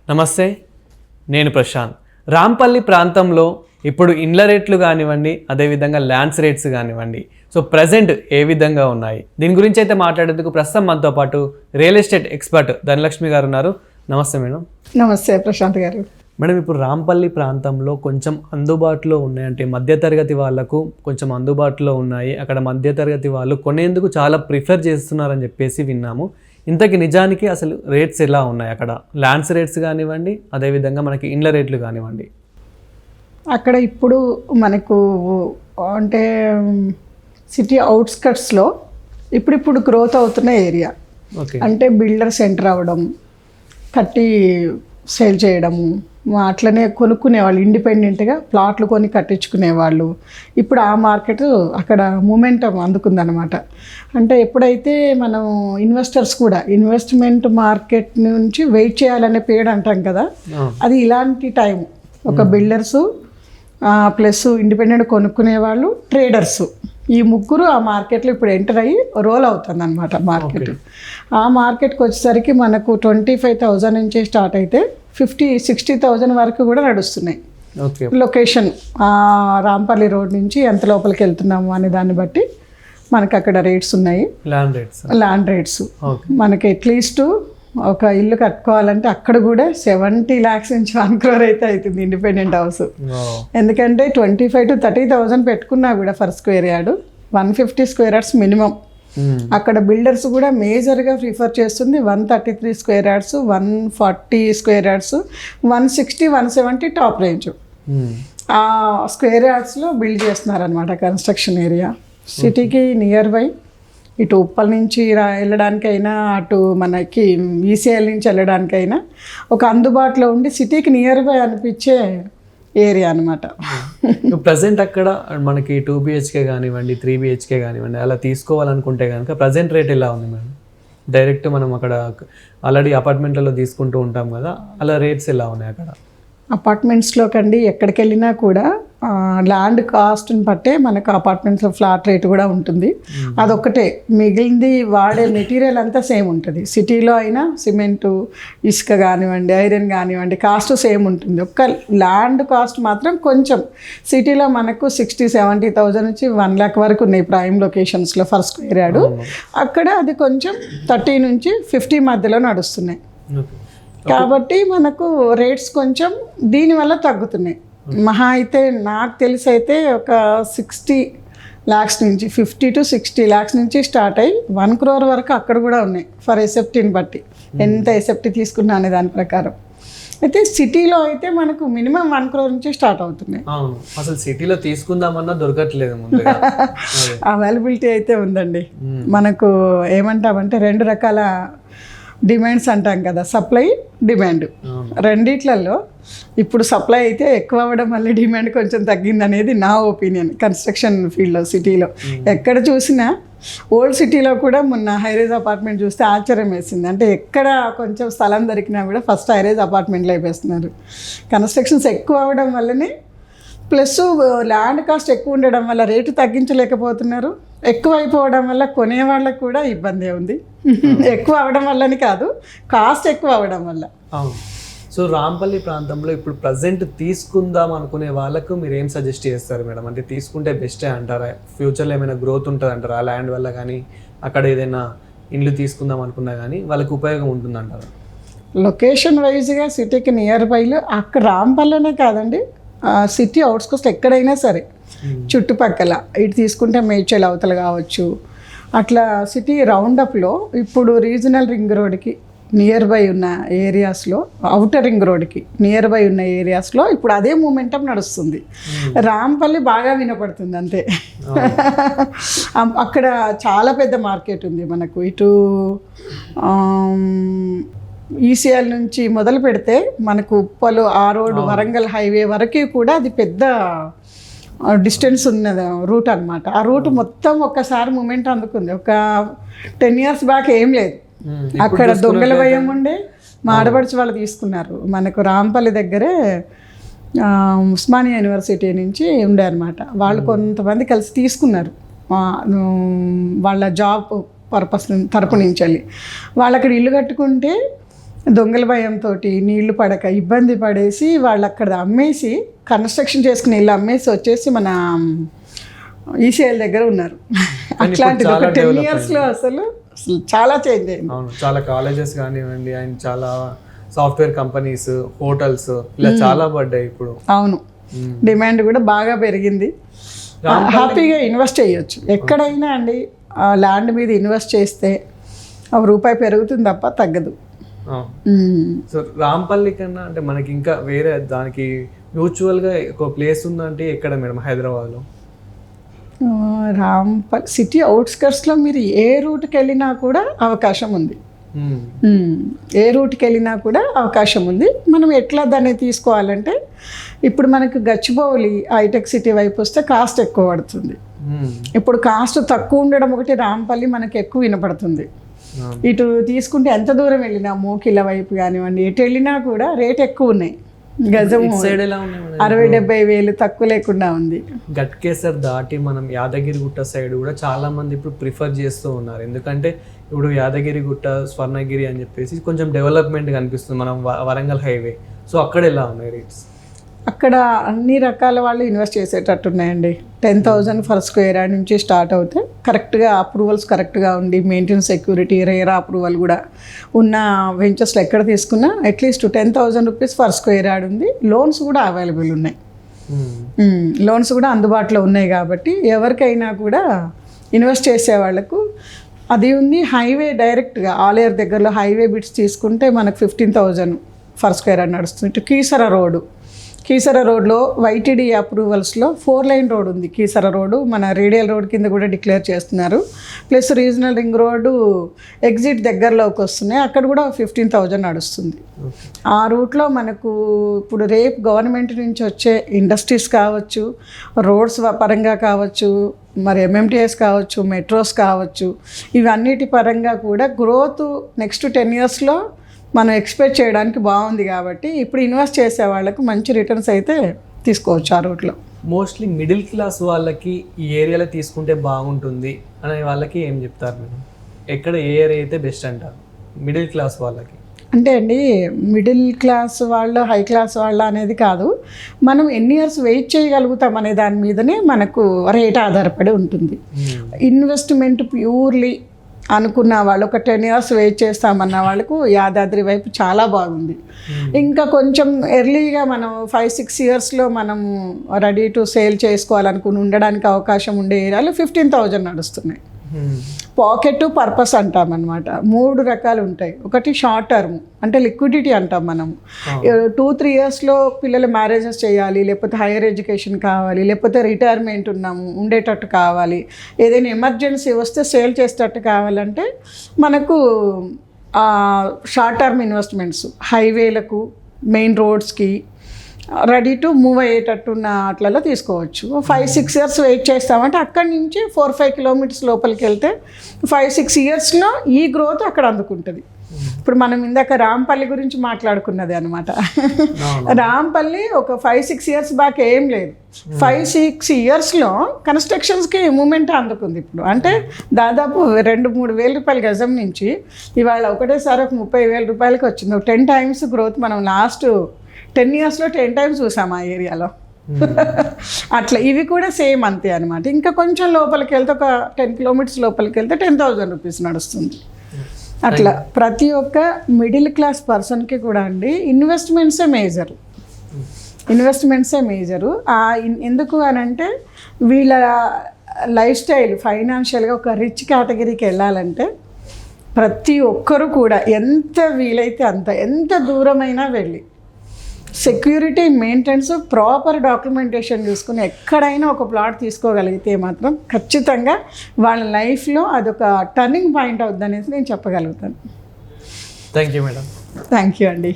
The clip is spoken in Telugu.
నమస్తే, నేను ప్రశాంత్. రాంపల్లి ప్రాంతంలో ఇప్పుడు ఇండ్ల రేట్లు కానివ్వండి, అదేవిధంగా ల్యాండ్స్ రేట్స్ కానివ్వండి, సో ప్రజెంట్ ఏ విధంగా ఉన్నాయి, దీని గురించి అయితే మాట్లాడేందుకు ప్రస్తుతం మనతో పాటు రియల్ ఎస్టేట్ ఎక్స్పర్ట్ ధనలక్ష్మి గారు ఉన్నారు. నమస్తే మేడం. నమస్తే ప్రశాంత్ గారు. మేడం, ఇప్పుడు రాంపల్లి ప్రాంతంలో కొంచెం అందుబాటులో ఉన్నాయి, అంటే మధ్యతరగతి వాళ్ళకు కొంచెం అందుబాటులో ఉన్నాయి. అక్కడ మధ్యతరగతి వాళ్ళు కొనేందుకు చాలా ప్రిఫర్ చేస్తున్నారని చెప్పేసి విన్నాము. ఇంతకీ నిజానికి అసలు రేట్స్ ఎలా ఉన్నాయి అక్కడ? ల్యాండ్స్ రేట్స్ కానివ్వండి, అదేవిధంగా మనకి ఇండ్ల రేట్లు కానివ్వండి. అక్కడ ఇప్పుడు మనకు అంటే సిటీ అవుట్స్కట్స్లో ఇప్పుడు గ్రోత్ అవుతున్న ఏరియా. ఓకే. అంటే బిల్డర్స్ ఎంటర్ అవ్వడం, కట్టి సేల్ చేయడము, అట్లనే కొనుక్కునేవాళ్ళు ఇండిపెండెంట్గా ప్లాట్లు కొని కట్టించుకునేవాళ్ళు. ఇప్పుడు ఆ మార్కెట్ అక్కడ మూమెంటం అందుకుందనమాట. అంటే ఎప్పుడైతే మనం ఇన్వెస్టర్స్ కూడా ఇన్వెస్ట్మెంట్ మార్కెట్ నుంచి వెయిట్ చేయాలనే పేరు అంటాం కదా, అది ఇలాంటి టైం. ఒక బిల్డర్సు ప్లస్ ఇండిపెండెంట్ కొనుక్కునే వాళ్ళు, ట్రేడర్స్, ఈ ముగ్గురు ఆ మార్కెట్లో ఇప్పుడు ఎంటర్ అయ్యి రోల్ అవుతుంది అనమాట మార్కెట్. ఆ మార్కెట్కి వచ్చేసరికి మనకు 25,000 నుంచి స్టార్ట్ అయితే 50-60,000 వరకు కూడా నడుస్తున్నాయి. లొకేషన్ రాంపల్లి రోడ్ నుంచి ఎంత లోపలికి వెళ్తున్నాము అనే దాన్ని బట్టి మనకు అక్కడ రేట్స్ ఉన్నాయి. ల్యాండ్ రేట్స్ మనకి అట్లీస్ట్ ఒక ఇల్లు కట్టుకోవాలంటే అక్కడ కూడా 70 lakhs నుంచి 1 crore అయితే అవుతుంది ఇండిపెండెంట్ హౌస్. ఎందుకంటే 25,000 to 30,000 పెట్టుకున్నా కూడా for square yard 150 square yards minimum. అక్కడ బిల్డర్స్ కూడా మేజర్గా ప్రిఫర్ చేస్తుంది 133 square yards, 140 square yards, 160, 170 top range. ఆ స్క్వేర్ యార్డ్స్లో బిల్డ్ చేస్తున్నారనమాట కన్స్ట్రక్షన్ ఏరియా. సిటీకి నియర్ బై, ఇటు ఉప్పల్ నుంచి వెళ్ళడానికైనా, అటు మనకి ఈసీఎల్ నుంచి వెళ్ళడానికైనా ఒక అందుబాటులో ఉండి సిటీకి నియర్ బై అనిపించే ఏరియా అనమాట. ప్రజెంట్ అక్కడ మనకి 2 BHK కానివ్వండి, 3 BHK కానివ్వండి, అలా తీసుకోవాలనుకుంటే కనుక ప్రజెంట్ రేట్ ఎలా ఉంది మేడం? డైరెక్ట్ మనం అక్కడ ఆల్రెడీ అపార్ట్మెంట్లలో తీసుకుంటూ ఉంటాం కదా, అలా రేట్స్ ఎలా ఉన్నాయి అక్కడ? అపార్ట్మెంట్స్లో కండి ఎక్కడికి వెళ్ళినా కూడా ల్యాండ్ కాస్ట్ని బట్టే మనకు అపార్ట్మెంట్స్లో ఫ్లాట్ రేట్ కూడా ఉంటుంది. అదొక్కటే, మిగిలింది వాడే మెటీరియల్ అంతా సేమ్ ఉంటుంది. సిటీలో అయినా సిమెంటు, ఇసుక కానివ్వండి, ఐరన్ కానివ్వండి, కాస్ట్ సేమ్ ఉంటుంది. ఒక్క ల్యాండ్ కాస్ట్ మాత్రం కొంచెం సిటీలో మనకు 60-70,000 నుంచి 1 lakh వరకు ఉన్నాయి ప్రైమ్ లొకేషన్స్లో ఫర్ స్క్వేర్ యార్డ్. అక్కడ అది కొంచెం 30 నుంచి 50 మధ్యలో నడుస్తున్నాయి. కాబట్టి మనకు రేట్స్ కొంచెం దీనివల్ల తగ్గుతున్నాయి. మహా అయితే నాకు తెలిసి అయితే ఒక 60 lakhs నుంచి 50 to 60 lakhs నుంచి స్టార్ట్ అయ్యి 1 crore వరకు అక్కడ కూడా ఉన్నాయి ఫర్ ఎసెప్టీని బట్టి, ఎంత ఎసెప్టీ తీసుకున్నా అనే దాని ప్రకారం. అయితే సిటీలో అయితే మనకు మినిమం 1 crore నుంచి స్టార్ట్ అవుతున్నాయి. అసలు సిటీలో తీసుకుందామన్నా దొరకట్లేదు. అవైలబిలిటీ అయితే ఉందండి. మనకు ఏమంటామంటే 2 రకాల డిమాండ్స్ అంటాం కదా, సప్లై, డిమాండ్. రెండిట్లలో ఇప్పుడు సప్లై అయితే ఎక్కువ అవ్వడం వల్ల డిమాండ్ కొంచెం తగ్గింది అనేది నా ఒపీనియన్. కన్స్ట్రక్షన్ ఫీల్డ్లో సిటీలో ఎక్కడ చూసినా, ఓల్డ్ సిటీలో కూడా మొన్న హైరేజ్ అపార్ట్మెంట్ చూస్తే ఆశ్చర్యం వేసింది. అంటే ఎక్కడ కొంచెం స్థలం దొరికినా కూడా ఫస్ట్ హైరేజ్ అపార్ట్మెంట్లు అయిపోతున్నారు. కన్స్ట్రక్షన్స్ ఎక్కువ అవ్వడం వల్లనే, ప్లస్ ల్యాండ్ కాస్ట్ ఎక్కువ ఉండడం వల్ల రేటు తగ్గించలేకపోతున్నారు. ఎక్కువ అయిపోవడం వల్ల కొనే వాళ్ళకు కూడా ఇబ్బంది ఉంది. ఎక్కువ అవ్వడం వల్లని కాదు, కాస్ట్ ఎక్కువ అవ్వడం వల్ల. సో రాంపల్లి ప్రాంతంలో ఇప్పుడు ప్రజెంట్ తీసుకుందాం అనుకునే వాళ్ళకు మీరు ఏం సజెస్ట్ చేస్తారు మేడం? అంటే తీసుకుంటే బెస్టే అంటారా? ఫ్యూచర్లో ఏమైనా గ్రోత్ ఉంటుంది అంటారా ఆ ల్యాండ్ వల్ల? కానీ అక్కడ ఏదైనా ఇండ్లు తీసుకుందాం అనుకున్నా కానీ వాళ్ళకి ఉపయోగం ఉంటుంది అంటారా? లొకేషన్ వైజ్గా సిటీకి నియర్ బైలో అక్కడ రాంపల్లినే కాదండి, సిటీ అవుట్స్కట్స్ ఎక్కడైనా సరే చుట్టుపక్కల ఇటు తీసుకుంటే మేడ్చల్ అవతల కావచ్చు, అట్లా సిటీ రౌండప్లో ఇప్పుడు రీజనల్ రింగ్ రోడ్కి నియర్ బై ఉన్న ఏరియాస్లో, అవుటర్ రింగ్ రోడ్కి నియర్ బై ఉన్న ఏరియాస్లో ఇప్పుడు అదే మూమెంటం నడుస్తుంది. రాంపల్లి బాగా వినపడుతుంది అంతే. అక్కడ చాలా పెద్ద మార్కెట్ ఉంది మనకు. ఇటు ఈసీఎల్ నుంచి మొదలు పెడితే మనకు ఉప్పలు, ఆ రోడ్, వరంగల్ హైవే వరకు కూడా అది పెద్ద డిస్టెన్స్ ఉన్నది రూట్ అనమాట. ఆ రూట్ మొత్తం ఒక్కసారి మూమెంట్ అందుకుంది. ఒక 10 years బ్యాక్ ఏం లేదు, అక్కడ దొంగల భయం ఉండే, మాడబడిచి వాళ్ళు తీసుకున్నారు. మనకు రాంపల్లి దగ్గరే ఉస్మానియా యూనివర్సిటీ నుంచి ఉండే అనమాట. వాళ్ళు కొంతమంది కలిసి తీసుకున్నారు వాళ్ళ జాబ్ పర్పస్ తరపు నుంచి వెళ్ళి. వాళ్ళు అక్కడ ఇల్లు కట్టుకుంటే దొంగల భయంతో నీళ్లు పడక ఇబ్బంది పడేసి వాళ్ళు అక్కడ అమ్మేసి కన్స్ట్రక్షన్ చేసుకుని ఇల్లు అమ్మేసి వచ్చేసి మన ఈసీఎల్ దగ్గర ఉన్నారు. అట్లాంటిది ఒక 10 yearsలో అసలు చాలా చేంజ్ అయింది. అవును, చాలా కాలేజెస్ కానివ్వండి అండ్ చాలా సాఫ్ట్వేర్ కంపెనీస్, హోటల్స్ ఇలా చాలా పడ్డాయి ఇప్పుడు. అవును, డిమాండ్ కూడా బాగా పెరిగింది. హ్యాపీగా ఇన్వెస్ట్ చేయొచ్చు ఎక్కడైనా అండి. ల్యాండ్ మీద ఇన్వెస్ట్ చేస్తే రూపాయి పెరుగుతుంది తప్ప తగ్గదు. సో రాంపల్లి కన్నా అంటే మనకి ఇంకా వేరే దానికి మ్యూచువల్గా ఒక ప్లేస్ ఉందంటే ఎక్కడ మేడం హైదరాబాద్లో? రాంపల్లి సిటీ అవుట్స్కర్ట్స్లో మీరు ఏ రూట్కి వెళ్ళినా కూడా అవకాశం ఉంది. ఏ రూట్కి వెళ్ళినా కూడా అవకాశం ఉంది. మనం ఎట్లా దాన్ని తీసుకోవాలంటే ఇప్పుడు మనకు గచ్చిబౌలి హైటెక్ సిటీ వైపు వస్తే కాస్ట్ ఎక్కువ పడుతుంది. ఇప్పుడు కాస్ట్ తక్కువ ఉండడం ఒకటి, రాంపల్లి మనకి ఎక్కువ వినపడుతుంది. ఇటు తీసుకుంటే ఎంత దూరం వెళ్ళినా మోకిల వైపు కానివ్వండి ఎటు వెళ్ళినా కూడా రేట్ ఎక్కువ ఉన్నాయి. గజం 60-70 వేలు తక్కువ లేకుండా ఉంది. గట్కేసర్ దాటి మనం యాదగిరిగుట్ట సైడ్ కూడా చాలా మంది ఇప్పుడు ప్రిఫర్ చేస్తూ ఉన్నారు. ఎందుకంటే ఇప్పుడు యాదగిరిగుట్ట, స్వర్ణగిరి అని చెప్పేసి కొంచెం డెవలప్మెంట్ కనిపిస్తుంది మనం వరంగల్ హైవే. సో అక్కడ ఎలా ఉన్నాయి రేట్స్? అక్కడ అన్ని రకాల వాళ్ళు ఇన్వెస్ట్ చేసేటట్టు ఉన్నాయండి. 10,000 ఫర్ స్క్వేర్ యార్డ్ నుంచి స్టార్ట్ అవుతే కరెక్ట్గా అప్రూవల్స్ కరెక్ట్గా ఉండి మెయింటెనెన్స్ సెక్యూరిటీ రేరా అప్రూవల్ కూడా ఉన్న వెంచర్స్లో ఎక్కడ తీసుకున్నా at least 10,000 rupees for square yard ఉంది. లోన్స్ కూడా అవైలబుల్ ఉన్నాయి. లోన్స్ కూడా అందుబాటులో ఉన్నాయి కాబట్టి ఎవరికైనా కూడా ఇన్వెస్ట్ చేసే వాళ్ళకు అది ఉంది. హైవే డైరెక్ట్గా ఆలేరు దగ్గరలో హైవే బిట్స్ తీసుకుంటే మనకు 15,000 ఫర్ స్క్వేర్ యార్డ్ నడుస్తుంది. ఇటు కీసర రోడ్లో వైటీడీ అప్రూవల్స్లో 4 లైన్ రోడ్ ఉంది. కీసర రోడ్డు మన రేడియల్ రోడ్ కింద కూడా డిక్లేర్ చేస్తున్నారు. Plus regional ring road exit దగ్గరలోకి వస్తున్నాయి, అక్కడ కూడా 15,000 నడుస్తుంది. ఆ రూట్లో మనకు ఇప్పుడు రేపు గవర్నమెంట్ నుంచి వచ్చే ఇండస్ట్రీస్ కావచ్చు, రోడ్స్ పరంగా కావచ్చు, మరి ఎంఎంటీఎస్ కావచ్చు, మెట్రోస్ కావచ్చు, ఇవన్నిటి పరంగా కూడా గ్రోత్ నెక్స్ట్ 10 yearsలో మనం ఎక్స్పెక్ట్ చేయడానికి బాగుంది. కాబట్టి ఇప్పుడు ఇన్వెస్ట్ చేసే వాళ్ళకు మంచి రిటర్న్స్ అయితే తీసుకోవచ్చు ఆ రూట్లో. మోస్ట్లీ మిడిల్ క్లాస్ వాళ్ళకి ఈ ఏరియాలో తీసుకుంటే బాగుంటుంది అనే వాళ్ళకి ఏం చెప్తారు మీరు? ఎక్కడ ఏ ఏరియా అయితే బెస్ట్ అంటారు మిడిల్ క్లాస్ వాళ్ళకి? అంటే అండి, మిడిల్ క్లాస్ వాళ్ళు హై క్లాస్ వాళ్ళ అనేది కాదు, మనం ఎన్ని ఇయర్స్ వెయిట్ చేయగలుగుతాం అనే దాని మీదనే మనకు రేట్ ఆధారపడి ఉంటుంది. ఇన్వెస్ట్మెంట్ ప్యూర్లీ అనుకున్న వాళ్ళు ఒక 10 years వెయిట్ చేస్తామన్న వాళ్ళకు యాదాద్రి వైపు చాలా బాగుంది. ఇంకా కొంచెం ఎర్లీగా మనం 5-6 yearsలో మనం రెడీ టు సేల్ చేసుకోవాలనుకుని ఉండడానికి అవకాశం ఉండే ఏరియాలో 15,000 నడుస్తున్నాయి. పాకెట్ పర్పస్ అంటాం అనమాట. 3 రకాలు ఉంటాయి. ఒకటి షార్ట్ టర్మ్ అంటే లిక్విడిటీ అంటాం మనం. 2-3 yearsలో పిల్లలు మ్యారేజెస్ చేయాలి, లేకపోతే హైయర్ ఎడ్యుకేషన్ కావాలి, లేకపోతే రిటైర్మెంట్ ఉన్నాము ఉండేటట్టు కావాలి, ఏదైనా ఎమర్జెన్సీ వస్తే సేల్ చేసేటట్టు కావాలంటే మనకు షార్ట్ టర్మ్ ఇన్వెస్ట్మెంట్స్ హైవేలకు, మెయిన్ రోడ్స్కి రెడీ టు మూవ్ అయ్యేటట్టున్న అట్లలో తీసుకోవచ్చు. 5-6 years వెయిట్ చేస్తామంటే అక్కడి నుంచి 4-5 kilometers లోపలికి వెళ్తే 5-6 yearsలో ఈ గ్రోత్ అక్కడ అందుకుంటుంది. ఇప్పుడు మనం ఇందాక రాంపల్లి గురించి మాట్లాడుకున్నది అనమాట. రాంపల్లి ఒక 5-6 years బ్యాక్ ఏం లేదు. 5-6 yearsలో కన్స్ట్రక్షన్స్కి మూమెంట్ అందుకుంది. ఇప్పుడు అంటే దాదాపు 2-3 వేల రూపాయల గజం నుంచి ఇవాళ ఒకటేసారి ఒక 30,000 రూపాయలకి వచ్చింది. ఒక 10 times గ్రోత్ మనం లాస్ట్ 10 yearsలో 10 times చూసాం ఆ ఏరియాలో. అట్లా ఇవి కూడా సేమ్ అంతే అనమాట. ఇంకా కొంచెం లోపలికి వెళ్తే ఒక 10 kilometers లోపలికి వెళ్తే 10,000 రూపీస్ నడుస్తుంది. అట్లా ప్రతి ఒక్క మిడిల్ క్లాస్ పర్సన్కి కూడా అండి ఇన్వెస్ట్మెంట్సే మేజరు. ఎందుకు అని అంటే వీళ్ళ లైఫ్ స్టైల్ ఫైనాన్షియల్గా ఒక రిచ్ కేటగిరీకి వెళ్ళాలంటే ప్రతి ఒక్కరు కూడా ఎంత వీలైతే అంత, ఎంత దూరమైనా వెళ్ళి సెక్యూరిటీ మెయింటెనెన్స్ ప్రాపర్ డాక్యుమెంటేషన్ చూసుకుని ఎక్కడైనా ఒక ప్లాట్ తీసుకోగలిగితే మాత్రం ఖచ్చితంగా వాళ్ళ లైఫ్లో అదొక టర్నింగ్ పాయింట్ అవుద్ది అనేసి నేను చెప్పగలుగుతాను. Thank you madam. Thank you అండి.